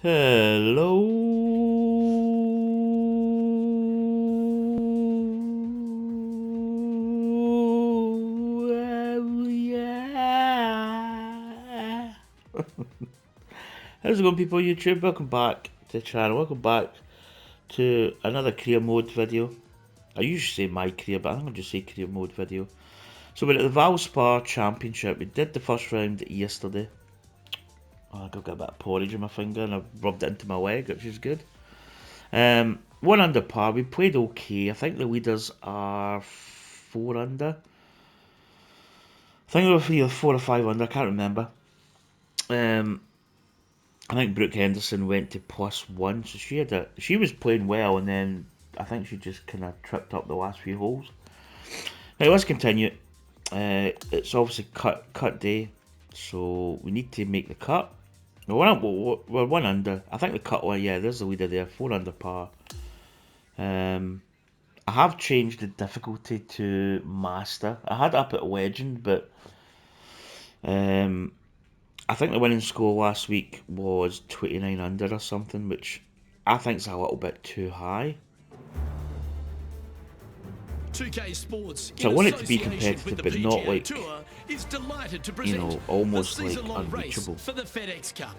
Hello. Yeah. How's it going, people on YouTube? Welcome back to the channel. Welcome back to another career mode video. I usually say my career, but I think I'll just say career mode video. So we're at the Valspar Championship. We did the first round yesterday. Oh, I got a bit of porridge in my finger and I rubbed it into my leg, which is good. One under par. We played okay. I think the leaders are 4 under. I think they were either 4 or 5 under. I can't remember. I think Brooke Henderson went to +1, so she was playing well, and then I think she just kind of tripped up the last few holes. Now let's continue. It's obviously cut day, so we need to make the cut. We're 1 under. I think the cut one. Yeah, there's the leader there. 4 under par. I have changed the difficulty to Master. I had it up at Legend, but I think the winning score last week was 29 under or something, which I think is a little bit too high. 2K Sports, So I want it to be competitive, competitive, but not like, you know, almost like unreachable. For the FedEx Cup.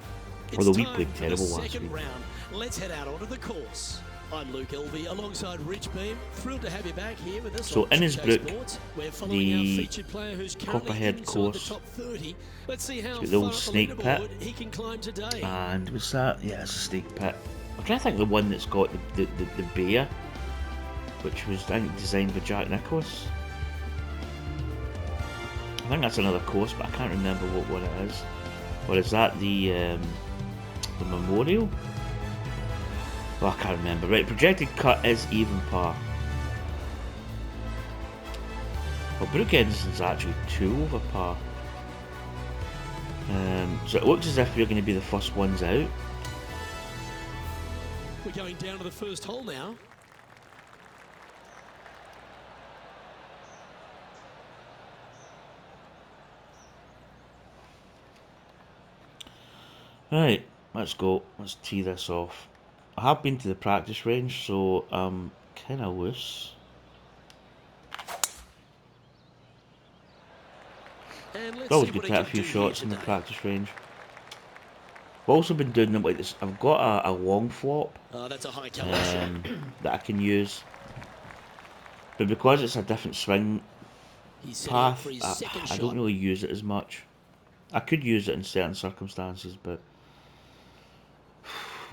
Although we played terrible last week. Round. Let's head out onto the course. I'm Luke Elvey alongside Rich Beam. Thrilled to have you back here with us. So Innisbrook, the Copperhead course, Let's see how the old snake pit. He can climb today. And what's that? Yeah, it's a snake pit. I'm trying to think of the one that's got the bear, which was, I think, designed by Jack Nicklaus. I think that's another course, but I can't remember what one it is. Or is that the memorial? Oh, I can't remember. Right, projected cut is even par. Well, Brooke Henderson's actually 2 over par. So it looks as if we're going to be the first ones out. We're going down to the first hole now. Right, let's go. Let's tee this off. I have been to the practice range, so I'm kind of loose. It's always good to hit a few shots in the practice range. I've also been doing them like this. I've got a long flop that's a high that I can use, but because it's a different swing path, I don't really use it as much. I could use it in certain circumstances, but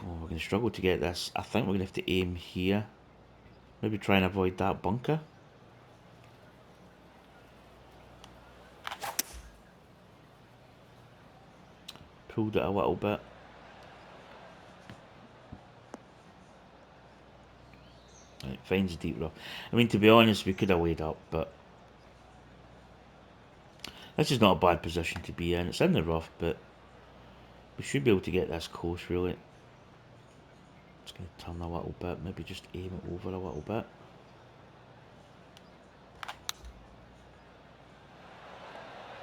we're going to struggle to get this. I think we're going to have to aim here. Maybe try and avoid that bunker. Pulled it a little bit. Right, finds a deep rough. I mean, to be honest, we could have laid up, but this is not a bad position to be in. It's in the rough, but we should be able to get this close, really. Just going to turn a little bit, maybe just aim it over a little bit.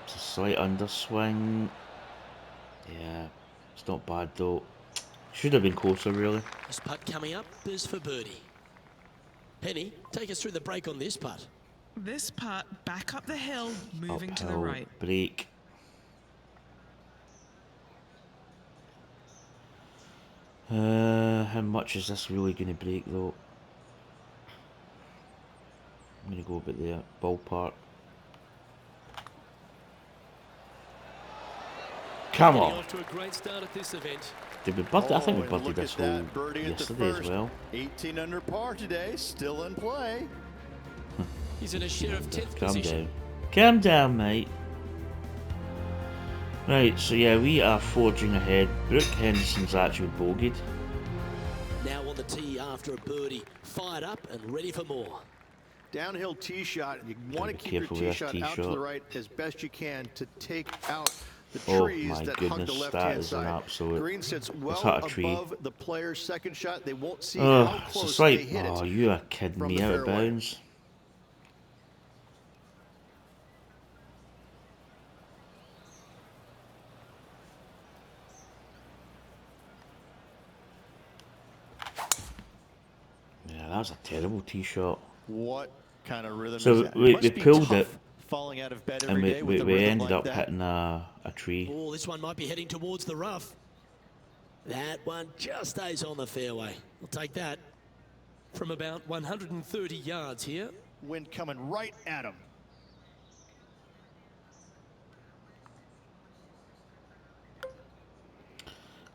It's a slight underswing. Yeah, it's not bad though. Should have been closer, really. This putt coming up is for birdie. Penny, take us through the break on this putt. This putt back up the hill, moving Uphill, to the right. Break. How much is this really going to break though? I'm going to go a bit there. Ballpark. Come on. Off to a great start at this event. Did we bird? I think we birdied this hole yesterday as well. 18 under par today, still in play. He's in a share of 10th Calm position. down. Calm down, mate. Right, so yeah, we are forging ahead. Brooke Henderson's actually bogeyed. Now on the tee after a birdie, fired up and ready for more. Downhill tee shot. You want to keep your careful tee with shot that tee out to shot. the right as best you can to take out the Oh trees my that hug the goodness, that left-hand is an side. absolute... Green sits Let's well hit a tree. above the player's second shot. They won't see Oh, how it's close just they like, hit oh, it. you are kidding from me, the out of fairway. bounds. that was a terrible tee shot. What kind of rhythm So is that? we Must be pulled tough it, falling out of bed and every day with a we rhythm ended like up that. hitting a tree. Oh, this one might be heading towards the rough. That one just stays on the fairway. We'll take that. From about 130 yards here. Wind coming right at him.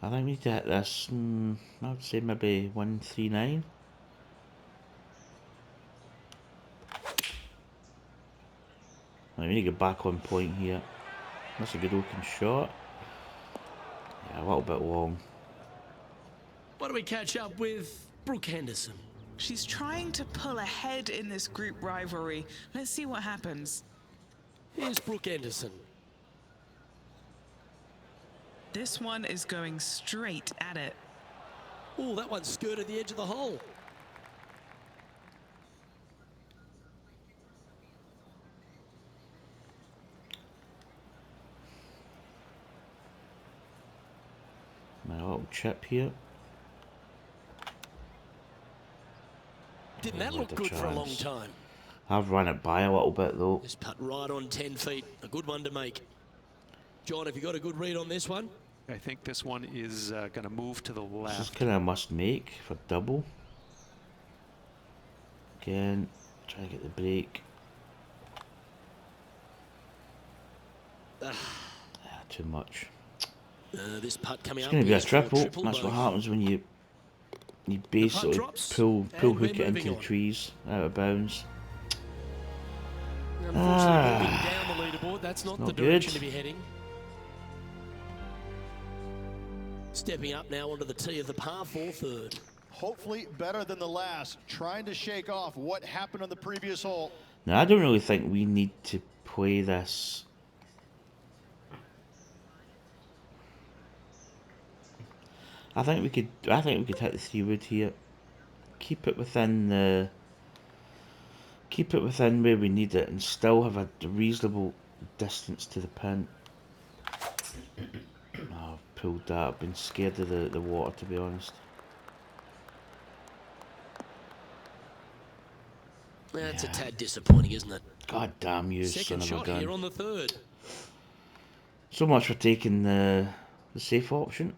I think we need to hit this, I would say maybe 139. We need to get back on point here. That's a good looking shot. Yeah, a little bit long. Why don't we catch up with Brooke Henderson? She's trying to pull ahead in this group rivalry. Let's see what happens. Here's Brooke Henderson. This one is going straight at it. Oh, that one skirted the edge of the hole. My little chip here. Didn't that look good for a long time? I've run it by a little bit though. Just putt right on 10 feet. A good one to make. John, have you got a good read on this one? I think this one is going to move to the This is left. kind of a must make for double. Again, trying to get the break. Too much. This putt coming It's up going to be a is for triple. triple That's what bogey. happens when you basically drops, pull and hook we're it into moving the on. trees out of bounds. Unfortunately, moving down the leaderboard, that's not the not direction good. to be heading. Stepping up now onto the tee of the par 4 third. Hopefully better than the last. Trying to shake off what happened on the previous hole. Now I don't really think we need to play this. I think we could hit the 3-wood here. Keep it within where we need it and still have a reasonable distance to the pin. Oh, I've pulled that. I've been scared of the water, to be honest. That's a tad disappointing, isn't it? God damn you, Second son of a shot here gun. on the third. So much for taking the safe option.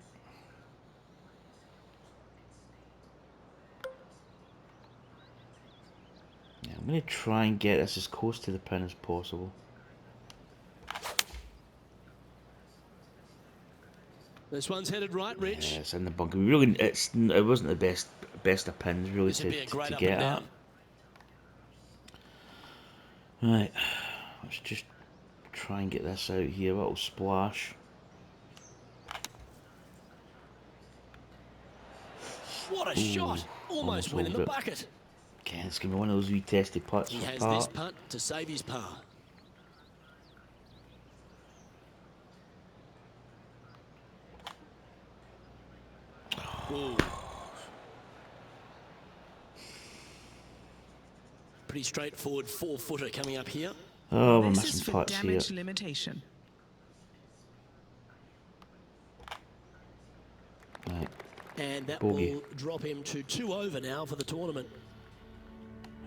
Yeah, I'm going to try and get this as close to the pin as possible. This one's headed right, Rich. Yeah, it's in the bunker. It wasn't the best of pins really This would be a great to up get and at. down. Right, let's just try and get this out here. A little splash. What a shot! Almost winning the over it. bucket. Okay, it's going to be one of those wee testy putts He for has par. this putt to save his par. Ooh. Pretty straightforward 4-footer coming up here. Oh, we're This is missing for putts here. damage limitation. Right. And that Bogey. will drop him to 2 over now for the tournament.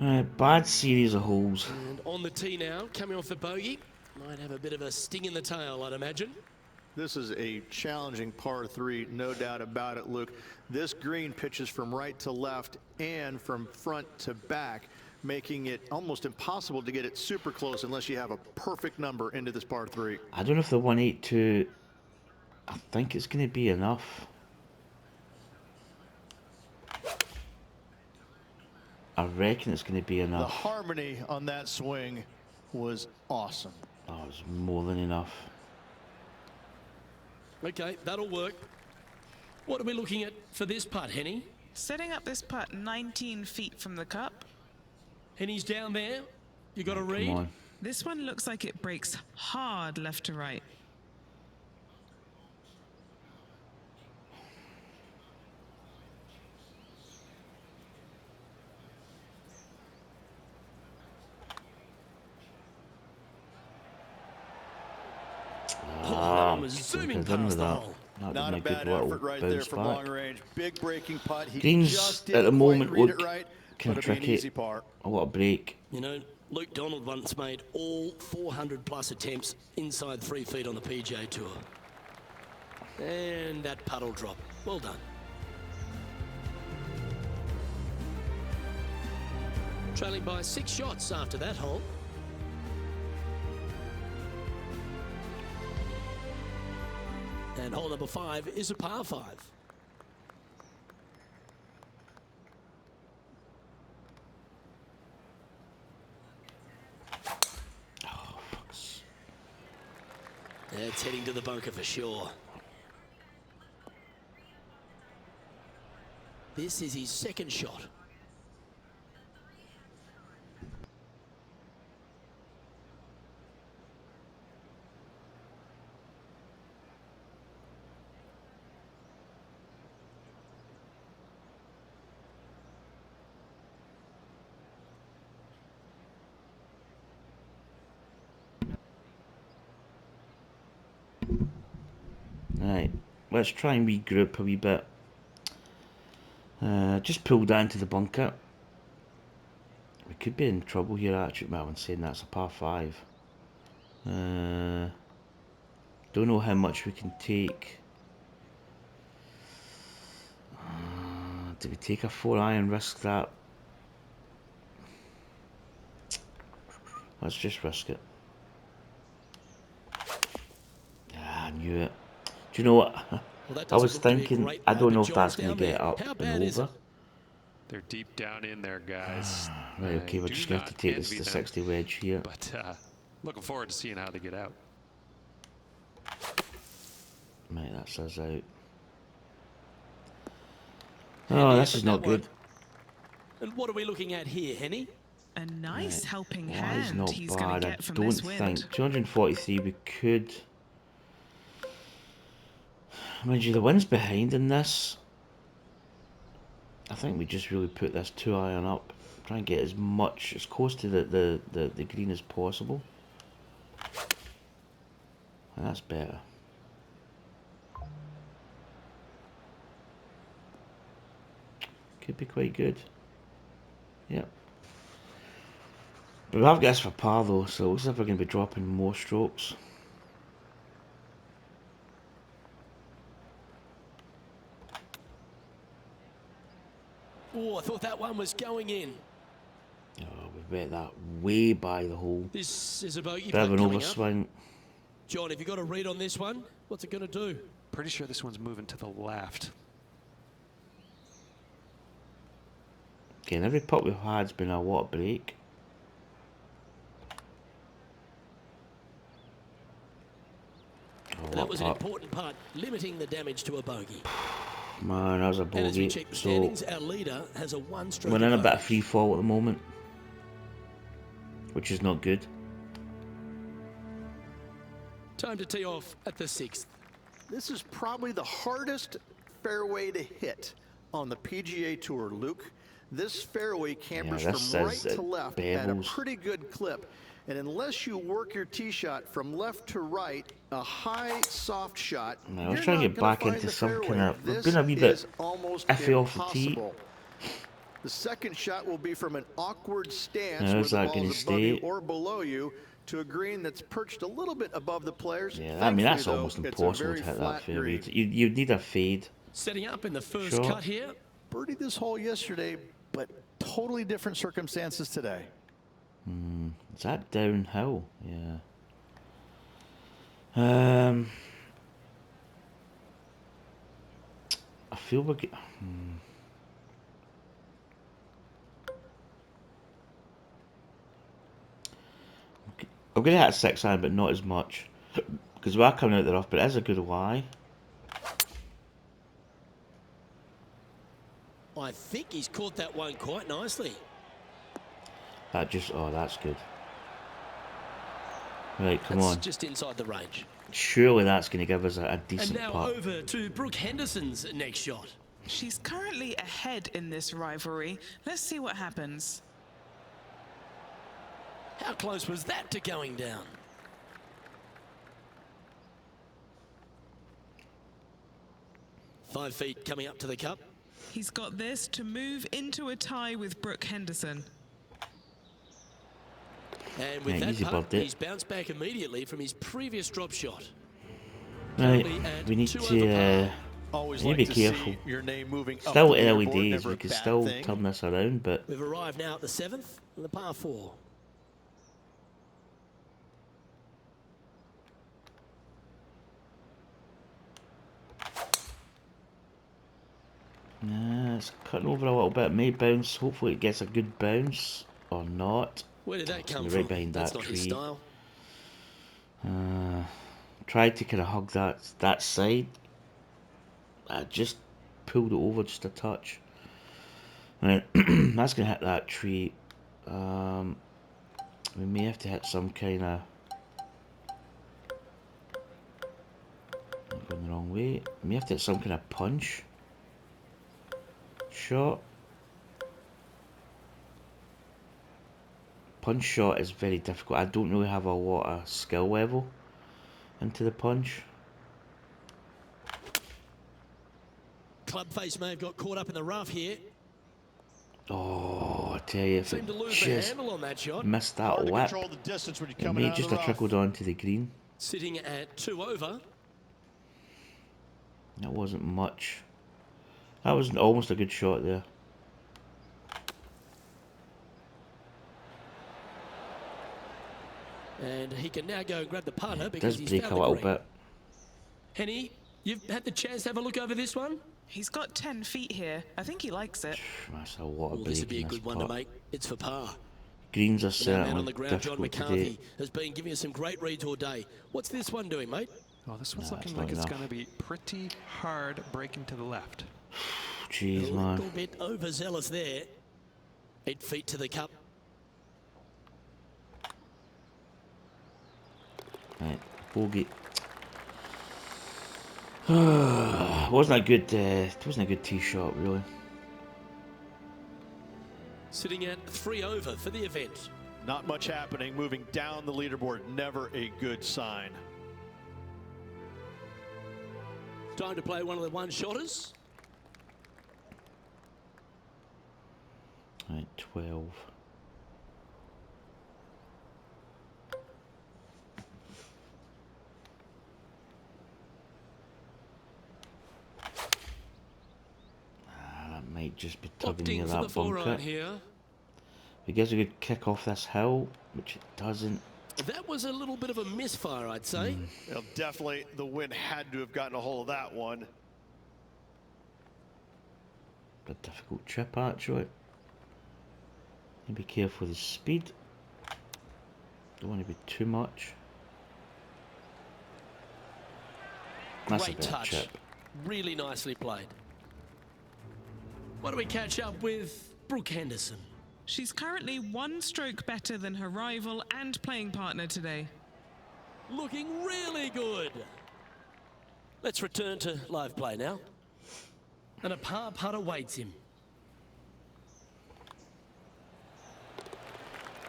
Right, bad series of holes. And on the tee now, coming off the bogey. Might have a bit of a sting in the tail, I'd imagine. This is a challenging par 3, no doubt about it, Luke. This green pitches from right to left and from front to back, making it almost impossible to get it super close unless you have a perfect number into this par 3. I don't know if the 182, I think it's going to be enough. I reckon it's going to be The enough. harmony on that swing was awesome. Oh, it's more than enough. Okay, that'll work. What are we looking at for this putt, Henny? Setting up this putt 19 feet from the cup. Henny's down there. You got a Come read? on. This one looks like it breaks hard left to right. Oh, that one was zooming Could've done past with the that. hole. That'd Not a been a good bad little effort right there bounce from back. long range. Big breaking putt. He Greens just at the didn't moment quite read look it right. Kind But of it'll be an tricky. easy par. Oh, what a break. You know, Luke Donald once made all 400-plus attempts inside 3 feet on the PGA Tour. And that puddle drop. Well done. Trailing by 6 shots after that hole. And hole number 5 is a par 5. It's heading to the bunker for sure. This is his second shot. Right, let's try and regroup a wee bit. Just pull down to the bunker. We could be in trouble here actually. Well, I'm saying that's a par 5. Don't know how much we can take. Do we take a 4-iron, risk that? Let's just risk it. I knew it. Do you know what? Well, that I was doesn't look to be a thinking, great I lie, don't but know if that's John's going to down get there. up How and bad is over. it? They're deep down in there, guys. Right, okay, I we're do just going to have to not take this envy to them, 60 wedge here. But looking forward to seeing how they get out. Right, that's us out. Handy Oh, this effort, is not that one. good. And what are we looking at here, Henny? A nice helping Well, hand he's not he's going bad. to I get from don't this wind. think 243 we could. Mind you, the wind's behind in this. I think we just really put this 2-iron up. Try and get as close to the green as possible. And that's better. Could be quite good. Yep. But we have got this for par though, so it looks like we're going to be dropping more strokes. Oh, I thought that one was going in. Oh, we bet that way by the hole. This is a bogey Bit of putt an coming up. overswing. John, have you got a read on this one? What's it going to do? Pretty sure this one's moving to the left. Okay, and every putt we've had's been a water break. Oh, That what was an putt. important putt, limiting the damage to a bogey. Man, that was a And as we bogey. check the So standings, our leader has a one-stroke we're in a bit of advantage. free fall at the moment, which is not good. Time to tee off at the 6th. This is probably the hardest fairway to hit on the PGA Tour, Luke. This fairway cambers Yeah, this from right says to it left at a bevels. pretty good clip. And unless you work your tee shot from left to right, a high, soft shot, I was you're trying to not get gonna back find into the some fairway. kind of. We've This been a wee bit is almost iffy off the tee. impossible. The second shot will be from an awkward stance Now, where is the that ball gonna is above you stay? or below you to a green that's perched a little bit above the players. Yeah, I mean that's Thankfully, almost though, impossible it's a to very hit that flat fairway. green. You'd need a fade. Setting up in the first Sure. cut here. Birdied this hole yesterday, but totally different circumstances today. Is that downhill? Yeah. I feel we're I'm going to hit a 6-iron, but not as much. Because we are coming out the rough, but it is a good lie. I think he's caught that one quite nicely. That just, oh, that's good. Right, come That's on. just inside the range. Surely that's going to give us a And decent now putt. over to Brooke Henderson's next shot. She's currently ahead in this rivalry. Let's see what happens. How close was that to going down? "5 feet coming up to the cup. He's got this to move into a tie with Brooke Henderson. And with Yeah, that easy putt, birthday. he's bounced back immediately from his previous drop shot. Right, Currently at we need 2 to over par. Always you like be to careful. see your name moving up Still the early leaderboard, days, never we a can bad still thing. turn this around, but We've arrived now at the 7th and the par 4. nah, it's cutting over a little bit. May bounce. Hopefully it gets a good bounce or not. Where did that It's come gonna be from? right behind That's that not his tree. style. Tried to kind of hug that side. I just pulled it over just a touch. Right, that's gonna hit that tree. We may have to hit some kind of. Going the wrong way. We may have to hit some kind of punch shot. Punch shot is very difficult. I don't really have a lot of skill level into the punch. Club face may have got caught up in the rough here. Oh, I tell you, if Seemed to it lose the just handle on that shot. missed that Hard to lip, control the distance when you're it coming may out of just the have rough. trickled onto the green. Sitting at 2 over. That wasn't much. That was almost a good shot there. And he can now go and grab the putter It because does he's break found a the little green. bit. Henny, you've had the chance to have a look over this one? He's got 10 feet here. I think he likes it. That's a lot of Well, this would break be in a this good one to putt. make. It's for par. Greens are Now, man on certainly the ground, John difficult today. McCarthy, has been giving us some great reads all day. What's this one doing, mate? Well, this one's Nah, looking it's like not it's enough. going to be pretty hard breaking to the left. A Jeez, man. little bit overzealous there. 8 feet to the cup. Right, bogey. wasn't a good. It wasn't a good tee shot, really. Sitting at 3 over for the event. Not much happening, moving down the leaderboard, never a good sign. Time to play one of the one-shotters. Right, 12. That might just be tugging near Opting for the that four-iron bunker. here. It gives a good kick off this hill, which it doesn't. That was a little bit of a misfire, I'd say. Well, definitely the wind had to have gotten a hold of that one. A difficult chip, actually. Be careful with the speed. Don't want to be too much. That's a Great bad touch. chip. Really nicely played. Why do we catch up with Brooke Henderson? She's currently 1 stroke better than her rival and playing partner today. Looking really good. Let's return to live play now. And a par putt awaits him.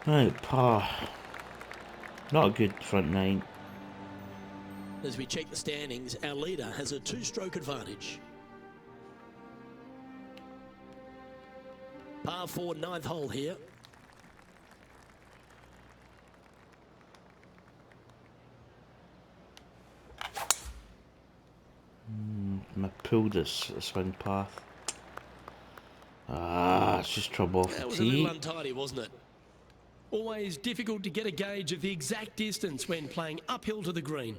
Right, par. Not a good front 9. As we check the standings, our leader has a 2-stroke advantage. Par 4, 9th hole here. I pulled this swing path. It's just trouble off That the was a little tee. untidy, wasn't it? Always difficult to get a gauge of the exact distance when playing uphill to the green.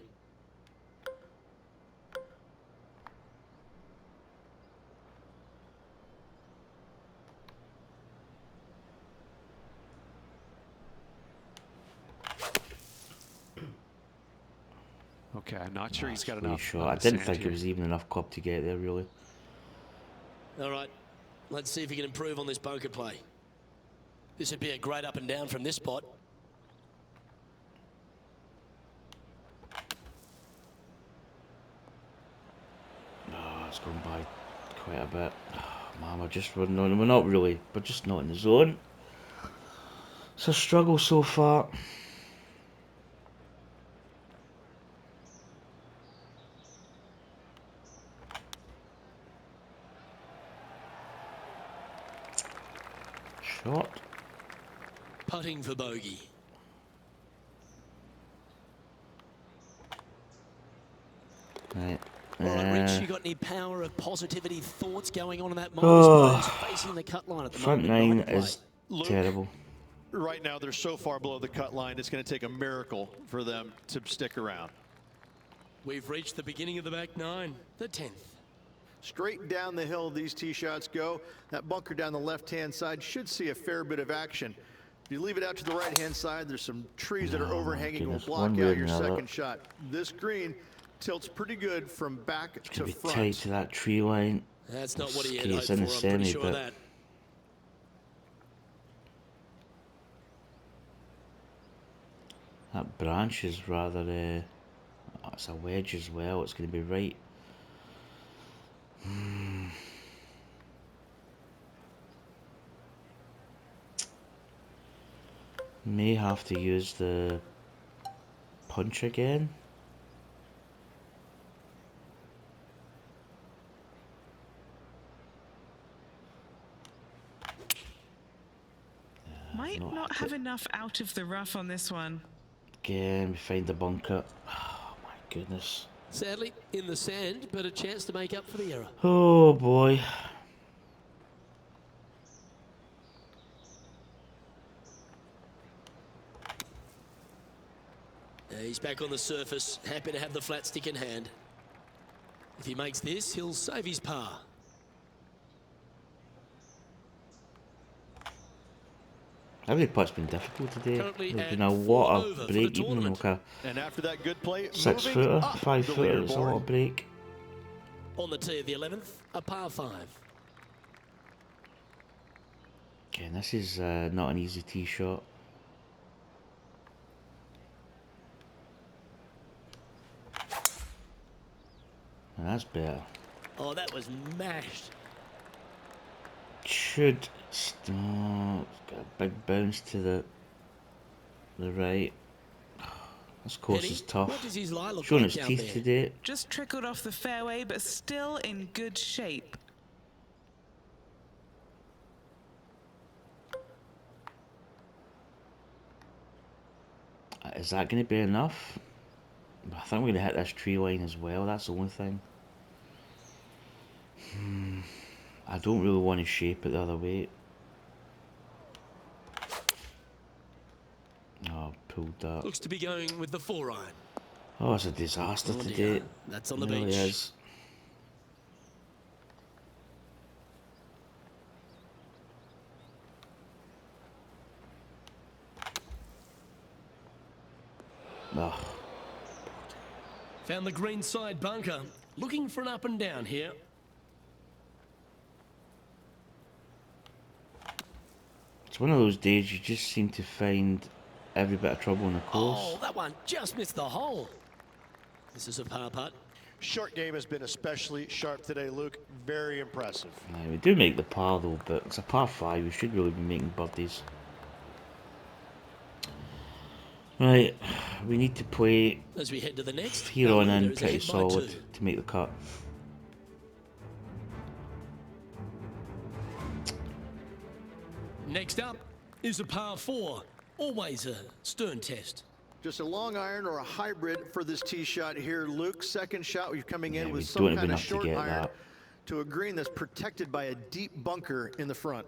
Okay, I'm not sure he's got Wee enough. shot. on I the didn't sand think here. it was even enough club to get there, really. All right, let's see if he can improve on this bunker play. This would be a great up and down from this spot. It's gone by quite a bit. Man, we're not really, we're just not in the zone. It's a struggle so far. shot. Putting for bogey. Right. All right, Rich, you got any power of positivity thoughts going on in that mind? Oh, I suppose facing the cut line at the front moment. nine Nine to play. is Luke, terrible. right now they're so far below the cut line, it's going to take a miracle for them to stick around. We've reached the beginning of the back nine, the 10th. Straight down the hill these tee shots go. That bunker down the left-hand side should see a fair bit of action. If you leave it out to the right-hand side, there's some trees that are overhanging will goodness, block one out way or your another. second shot. This green tilts pretty good from back to Be front. tight to that tree line. That's not what he had Okay, hoped it's for, in the I'm pretty semi, sure of but that. that branch is rather. Oh, it's a wedge as well. It's going to be right. May have to use the punch again. Might not have enough out of the rough on this one. Again, we find the bunker. Oh my goodness. Sadly, in the sand, but a chance to make up for the error. Oh boy. He's back on the surface, happy to have the flat stick in hand. If he makes this, he'll save his par. Every putt's been difficult today. Currently There's at been a 4 lot over of for the break, even tournament. like a And after that good play, 6 moving footer, up 5 the footer, it's a lot leaderboard. of break. On the tee of the 11th, a par 5. Again, this is not an easy tee shot. And that's better. Oh, that was mashed. Should stop. Got a big bounce to the right. This course Penny, is tough. what does his lie look Showing like its down teeth there? today. Just trickled off the fairway, but still in good shape. Is that going to be enough? I think we're going to hit this tree line as well. That's the only thing. I don't really want to shape it the other way. Oh, pulled that. Looks to be going with the 4 iron. Oh, it's a disaster Oh, today. dear. That's on the It really beach. is. Oh, Found the green side bunker. Looking for an up and down here. it's one of those days you just seem to find every bit of trouble in the course. Oh, that one just missed the hole. This is a par putt. Short game has been especially sharp today, Luke. Very impressive. We do make the par though, but it's a par 5. We should really be making birdies. Right, we need to play As we head to the next, here on there in is a pretty hit by solid 2. to make the cut. Next up is a par 4. Always a stern test. Just a long iron or a hybrid for this tee shot here, Luke. Second shot, you're coming in Yeah, with we some don't even kind of have to short get iron that. to a green that's protected by a deep bunker in the front.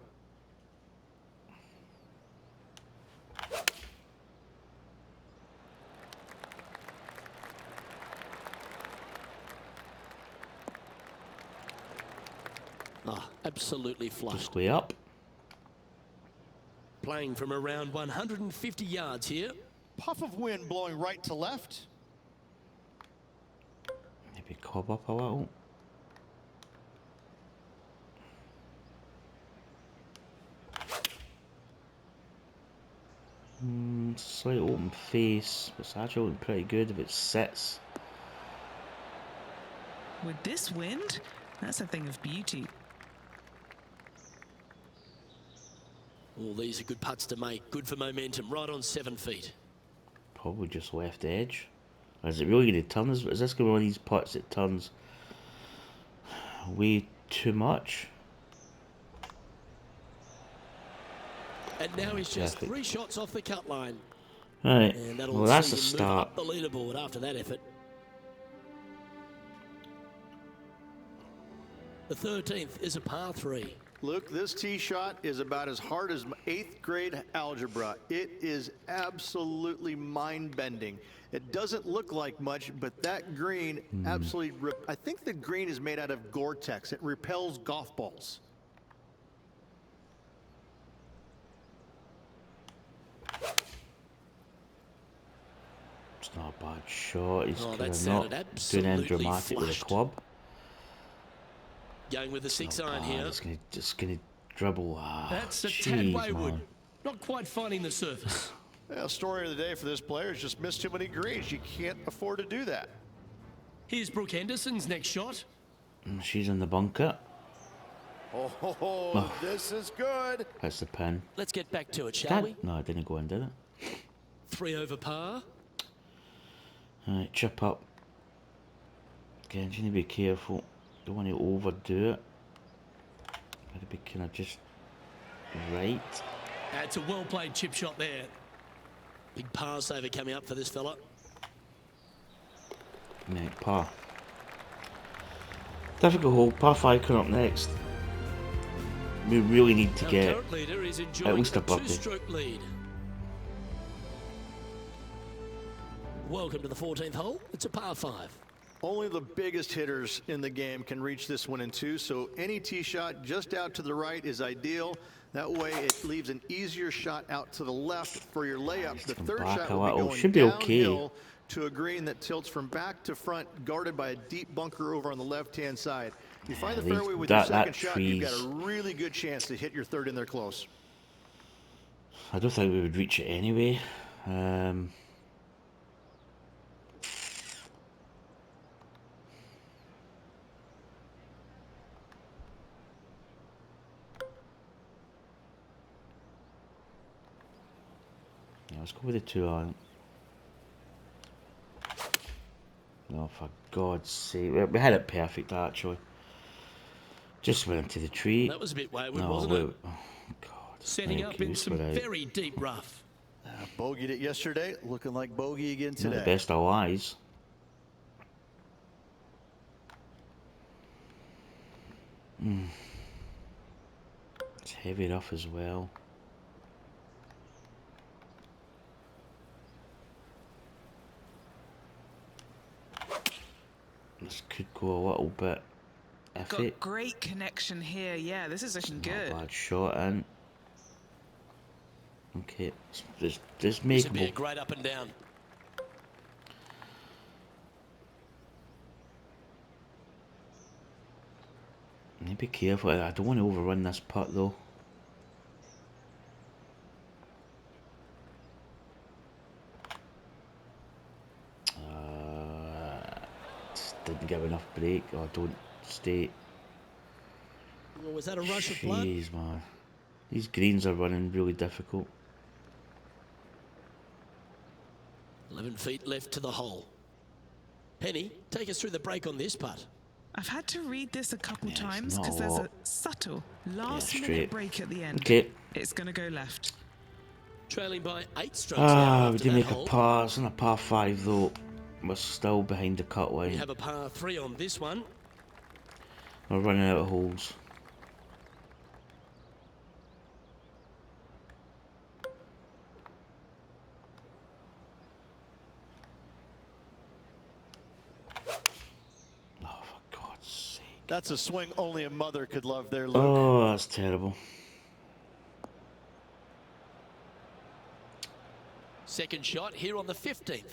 Ah, absolutely flushed. Just way up. Playing from around 150 yards here. Puff of wind blowing right to left. Maybe cob up a little. Slight open face, but it's actually looking pretty good if it sits. With this wind, that's a thing of beauty. All these are good putts to make. Good for momentum. Right on 7 feet. Probably just left edge. Or is it really going to turn? Is this going to be one of these putts that turns way too much? And now he's just Perfect. 3 shots off the cut line. Right. And that'll Well, that's see a him start. move up the leaderboard after that effort. The 13th is a par 3. Luke, this tee shot is about as hard as 8th grade algebra. It is absolutely mind-bending. It doesn't look like much, but that green absolutely... I think the green is made out of Gore-Tex. It repels golf balls. It's not a bad shot. He's Oh, kind that of sounded not doing anything absolutely dramatic with flushed. the club. Going with the 6 Not iron bad. here. Just gonna dribble. Ah, That's a tad jeez, wayward. man. Not quite finding the surface. Well, story of the day for this player is just missed too many greens. You can't afford to do that. Here's Brooke Henderson's next shot. She's in the bunker. Oh, this is good. That's the pin. Let's get back to it, shall we? No, it didn't go in, did it? 3 over par. Alright, chip up. Again, you need to be careful. Don't want to overdo it. Gotta be kind of just right. That's a well-played chip shot there. Big par saver coming up for this fella. Right, par. Difficult hole. Par 5 coming up next. We really need to Our get current leader is enjoying least a a birdie. 2-stroke lead. Welcome to the 14th hole. It's a par 5. Only the biggest hitters in the game can reach this one in 2, so any tee shot just out to the right is ideal. That way it leaves an easier shot out to the left for your layup. The come third back shot a will be little. going Should be okay. downhill to a green that tilts from back to front, guarded by a deep bunker over on the left-hand side. If you find the these- fairway with that- your second that shot, you've got trees- a really good chance to hit your third in there close. I don't think we would reach it anyway. Yeah, let's go with the 2 iron. Oh, for God's sake. We had it perfect, actually. Just went into the tree. That was a bit wayward, No, wasn't wait. it? Oh, God. Setting Thank up you, in it's some without- very deep rough. Bogeyed it yesterday, looking like bogey again Not today. the best of lies. It's heavy enough as well. This could go a little bit iffy. Got great connection here. Yeah, this is looking Not good. a bad shot in. Okay, this This would be a makeable. great up and down. Need to be careful. I don't want to overrun this putt though. Just didn't give enough break. Or don't stay. Or was that a rush of blood? Jeez, man. These greens are running really difficult. 11 feet left to the hole. Penny, take us through the break on this putt. I've had to read this a couple Yeah, it's times not because a there's a lot. subtle last minute straight. break at the end. Okay. It's going to go left. Trailing by 8 strokes now Ah, we after did that make hole. a par. It's on a par 5 though. We're still behind the cut We line. have a par 3 on this one. We're running out of holes. Oh, for God's sake. That's a swing only a mother could love there, Luke. Oh, that's terrible. Second shot here on the 15th.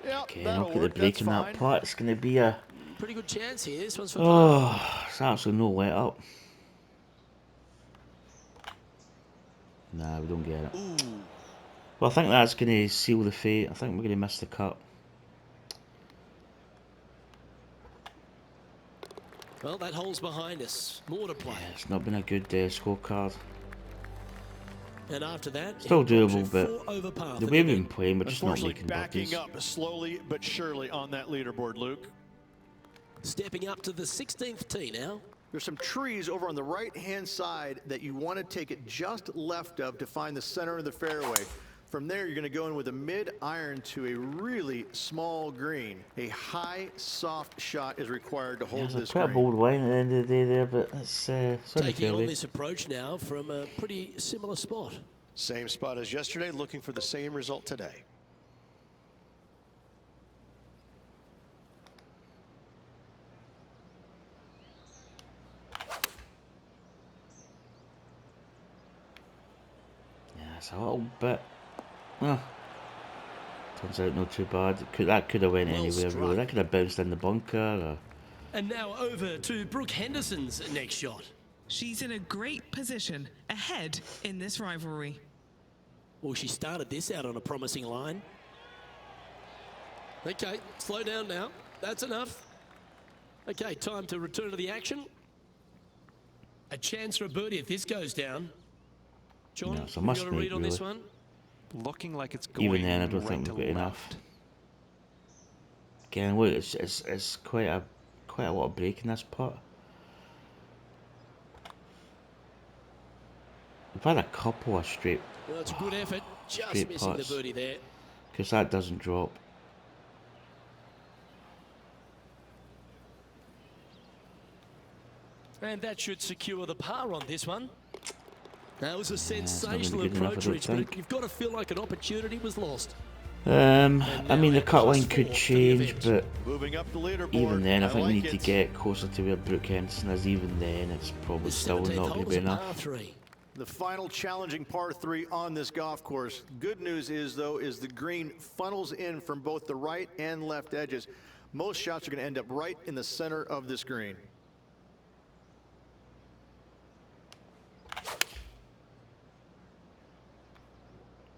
Yep, Okay, that'll look at the work. break That's in that fine. putt. It's going to be a... Pretty good chance here. This one's for par. Oh, it's absolutely no let up. Nah, we don't get it. Ooh. Well, I think that's going to seal the fate. I think we're going to miss the cut. Well, that hole's behind us. More to play. Yeah, it's not been a good scorecard. And after that, Still he drops doable, it but 4 over par the for way the we've been win. playing, we're just not Unfortunately, making backing birdies. up slowly but surely on that leaderboard, Luke. Stepping up to the 16th tee now. There's some trees over on the right-hand side that you want to take it just left of to find the center of the fairway. From there, you're going to go in with a mid-iron to a really small green. A high, soft shot is required to hold There's this quite a green. bold line at the end of the day there, but it's on the Taking on fairway. this approach now from a pretty similar spot. Same spot as yesterday, looking for the same result today. Yeah, it's a little bit. Turns out not too bad. That could have went Well anywhere, struck. really. That could have bounced in the bunker. Or... And now over to Brooke Henderson's next shot. She's in a great position, ahead in this rivalry. Well, she started this out on a promising line. Okay, slow down now. That's enough. Okay, time to return to the action. A chance for a birdie if this goes down. John, No, it's a you must got a read make, on this really. one? Looking like it's going Even then, I don't right think to we've got enough. left. Again, look, it's quite a lot of break in this putt. We've had a couple of straight, Well, it's a good effort. Just Straight missing putts. the birdie there. because that doesn't drop. And that should secure the par on this one. That was a not gonna be sensational good enough, I approach, don't Rich, but think. you've got to feel like an opportunity was lost. I now mean, the at cut line +4 could for the change, event. but Moving up the leaderboard. even then, I think we like need to it. get closer to where Brooke Henderson is. Even then, it's probably The still 17th not hole going to is be a par enough. 3. The final challenging par 3 on this golf course. Good news is, though, is the green funnels in from both the right and left edges. Most shots are going to end up right in the center of this green.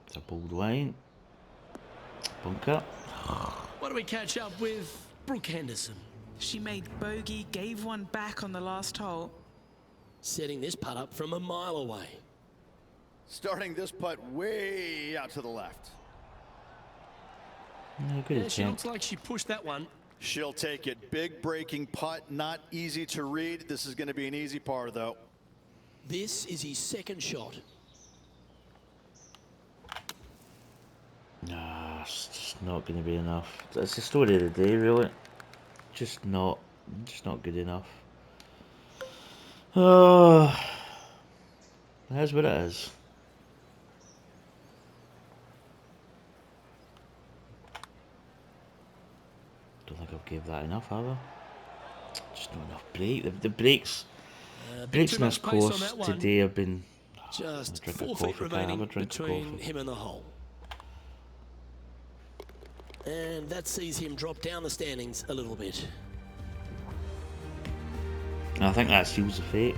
It's a bold line. Bunker. What do we catch up with Brooke Henderson? She made bogey, gave one back on the last hole. Setting this putt up from a mile away. Starting this putt way out to the left. Yeah, good Yeah, she attempt. looks like she pushed that one. She'll take it. Big breaking putt, not easy to read. This is going to be an easy par, though. This is his second shot. Nah, it's just not going to be enough. That's the story of the day, really. Just not good enough. Oh, that's what it is. Don't think I've gave that enough, have I? Just not enough break. The breaks A bit breaks too in this much pace on course that one. today have been. Just drink a 4 coffee, feet can I have remaining a drink of between coffee? him and the hole. And that sees him drop down the standings a little bit. And I think that seals the fate.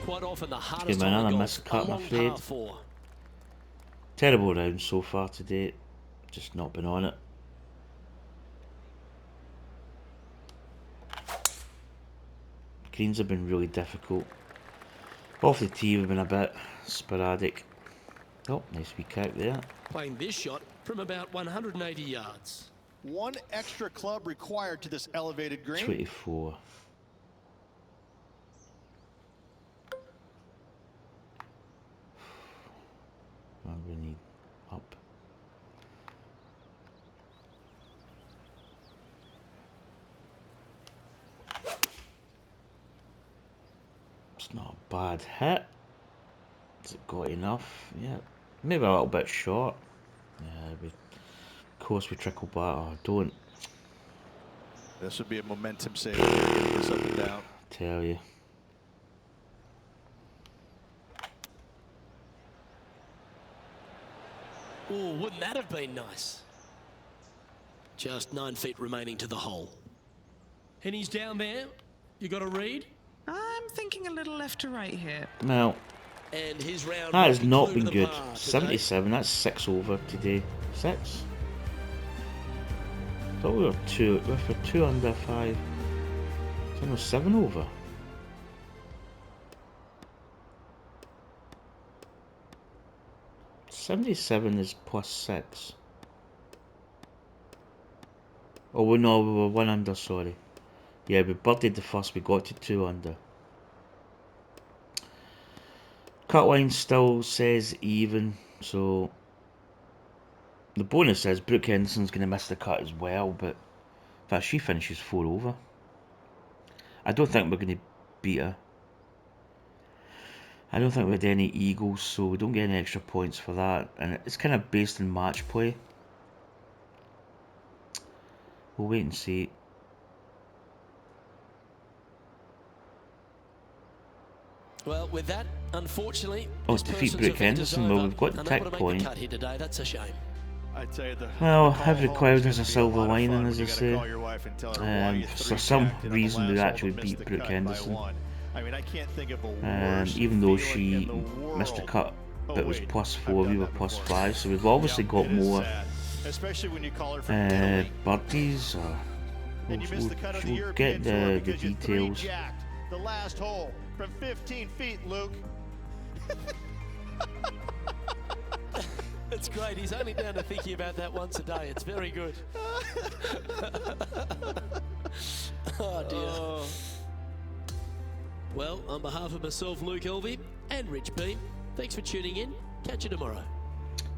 Quite often the Give hardest me hole in another golf, missed cut, I'm a long afraid. par 4. Terrible round so far today. Just not been on it. Greens have been really difficult. Off the tee we've been a bit sporadic. Oh, nice wee kick there. Playing this shot from about 180 yards. One extra club required to this elevated green. 24. What do we need? Up. It's not a bad hit. Has it got enough? Yeah. Maybe a little bit short. Yeah, of course we trickle back. Oh, don't This would be a momentum save. Get this up and down. tell you. Oh, wouldn't that have been nice? Just 9 feet remaining to the hole. And he's down there. You got a read? I'm thinking a little left to right here. Now, And his round that has will not conclude been the good. par today. 77, that's 6 over today. 6? Thought we were 2. We're for 2 under 5. It's almost 7 over. '77 is +6. Oh, well, no, we were 1 under, sorry. Yeah, we birdied the first, we got to 2 under. Cut line still says even, so the bonus says Brooke Henderson's going to miss the cut as well, but in fact she finishes 4 over. I don't think we're going to beat her. I don't think we had any eagles, so we don't get any extra points for that, and it's kind of based on match play. We'll wait and see. Well, with that, unfortunately, Oh, this defeat person's Brooke event is Henderson. Well, over, we've got the and tech not gonna point. make the cut here today. That's a shame. I'd say Well, call every home cloud is has a gonna be silver lot of lining, fun as when they you gotta say. call your wife and tell her why you For some three-jacked and on the reason, we last hole actually missed beat the Brooke cut by Henderson. 1. I mean, I can't think of a worse Even though feeling she in the missed the world. cut, Oh, it was wait, +4, I've we done were that before. +5, so we've obviously Yep, got it is more sad, especially when you call her from Italy birdies. and you missed the cut of the We'll European get Tour the because you details. three-jacked the last hole from 15 feet, Luke. It's great. He's only down to thinking about that once a day. It's very good. Oh, dear. Well, on behalf of myself, Luke Elvey, and Rich P, thanks for tuning in. Catch you tomorrow.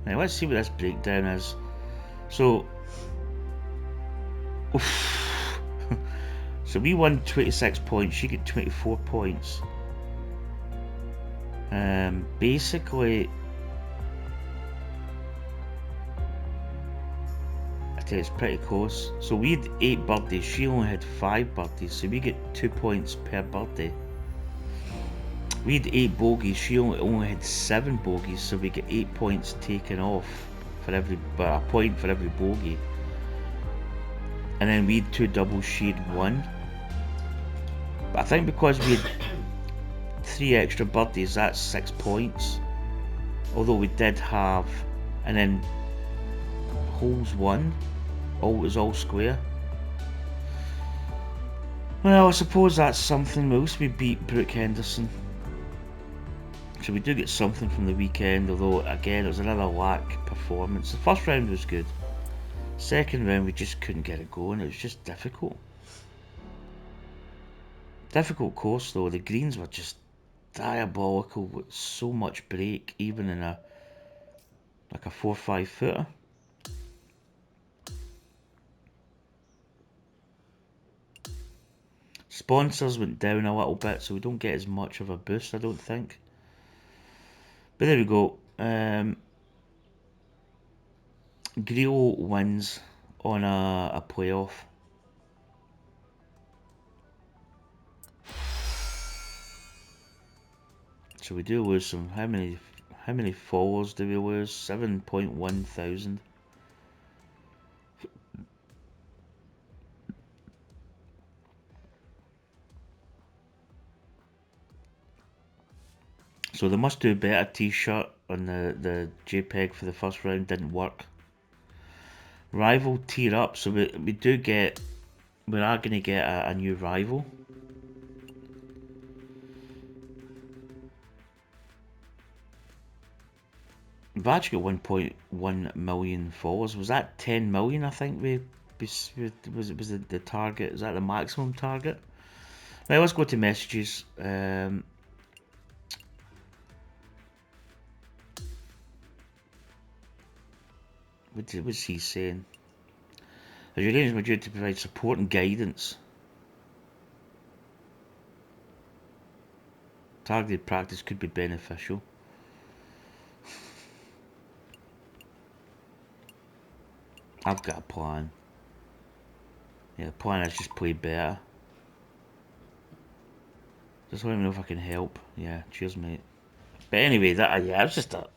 Now let's see what this breakdown is. So, so we won 26 points. She got 24 points. Basically, I tell you, it's pretty close. So we had 8 birdies. She only had 5 birdies. So we get 2 points per birdie. We had 8 bogeys. She only had 7 bogeys. So we get 8 points taken off for every, a point for every bogey. And then we had 2 doubles. She had 1. But I think because we had 3 extra birdies, that's 6 points. Although we did have, and then holes 1, it was all square. Well, I suppose that's something. We also beat Brooke Henderson, so we do get something from the weekend. Although again, it was another lack performance. The first round was good. Second round, we just couldn't get it going. It was just difficult. Difficult course though. The greens were just diabolical with so much break, even in a 4-5 footer. Sponsors went down a little bit, so we don't get as much of a boost, I don't think. But there we go. Grillo wins on a playoff. So we do lose some. How many followers do we lose? 7.1 thousand. So they must do a better t-shirt on the JPEG for the first round. Didn't work. Rival tier up, so we do get, we are going to get a new rival. We've actually got 1.1 million followers. Was that 10 million? I think was the target. Is that the maximum target? Right, let's go to messages. What's he saying? As your arranged my duty to provide support and guidance. Targeted practice could be beneficial. I've got a plan. Yeah, the plan is just play better. Just let me know if I can help. Yeah, cheers, mate. But anyway, yeah, it's just a.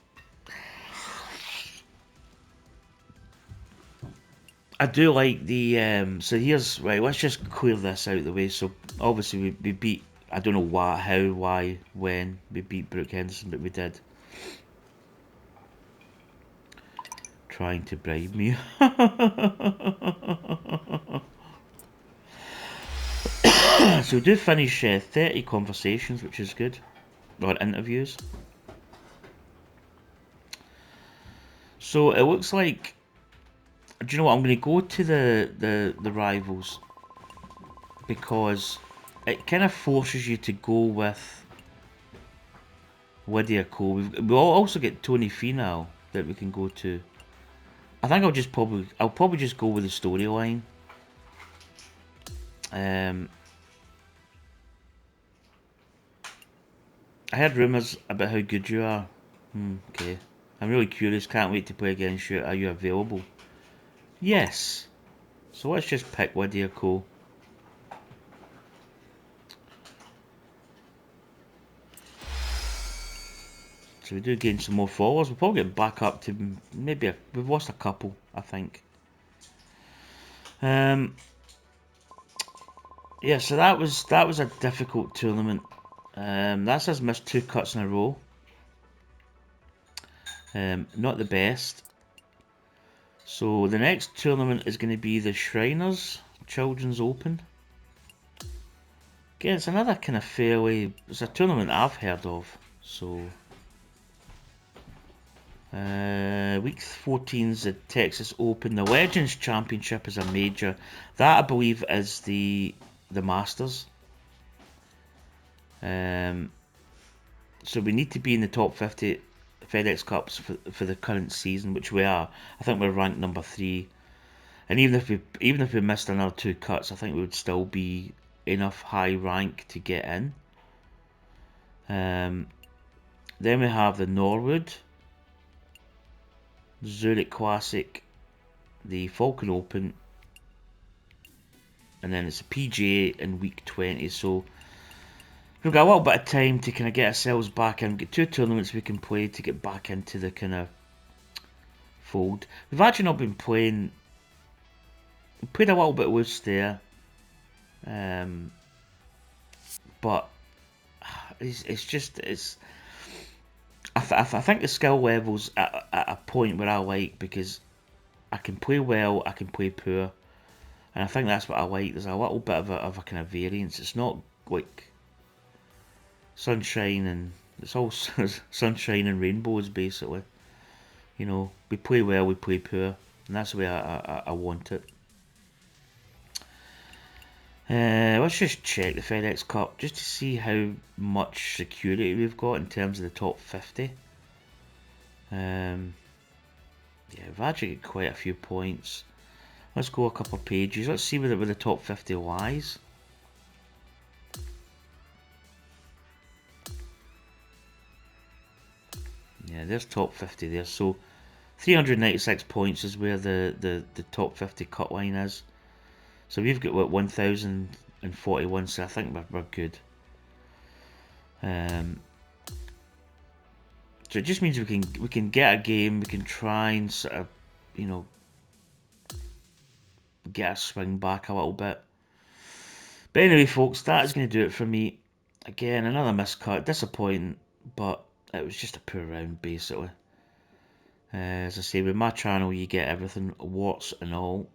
I do like the so here's right. Let's just clear this out of the way. So obviously we beat. I don't know why, how, why, when we beat Brooke Henderson, but we did. Trying to bribe me. So we do finish 30 conversations, which is good, or interviews. So it looks like, do you know what, I'm going to go to the rivals, because it kind of forces you to go with Lydia Ko. We'll also get Tony Finau that we can go to. I think I'll probably just go with the storyline. I heard rumours about how good you are. Okay. I'm really curious, can't wait to play against you. Are you available? Yes. So let's just pick Lydia Ko. So we do gain some more followers. We'll probably get back up to maybe we've lost a couple, I think. Yeah, so that was a difficult tournament. That's us missed 2 cuts in a row. Not the best. So the next tournament is going to be the Shriners Children's Open. Again, it's another kind of it's a tournament I've heard of. So week 14 is the Texas Open. The Legends Championship is a major. That, I believe, is the Masters. So we need to be in the top 50 FedEx Cups for the current season, which we are. I think we're ranked number 3. And even if we missed another 2 cuts, I think we would still be enough high rank to get in. Then we have the Norwood, Zurich Classic, the Falcon Open, and then it's a PGA in week 20. So we've got a little bit of time to kind of get ourselves back in, get 2 tournaments we can play to get back into the kind of fold. We've actually not been playing. We played a little bit loose there, but it's. I think the skill level's at a point where I like, because I can play well, I can play poor, and I think that's what I like. There's a little bit of a kind of variance. It's not like sunshine and it's all sunshine and rainbows basically. You know, we play well, we play poor, and that's the way I want it. Let's just check the FedEx Cup just to see how much security we've got in terms of the top 50. Yeah, we've actually got quite a few points. Let's go a couple of pages. Let's see where the top 50 lies. Yeah, there's top 50 there. So 396 points is where the top 50 cut line is. So we've got what, 1,041, so I think we're good. So it just means we can get a game, we can try and sort of, you know, get a swing back a little bit. But anyway, folks, that is going to do it for me. Again, another miscut, disappointing, but it was just a poor round basically. As I say, with my channel you get everything, warts and all.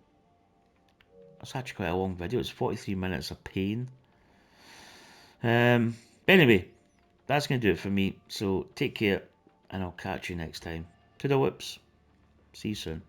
It's actually quite a long video. It's 43 minutes of pain. Anyway, that's going to do it for me. So take care, and I'll catch you next time. Toodle whips. See you soon.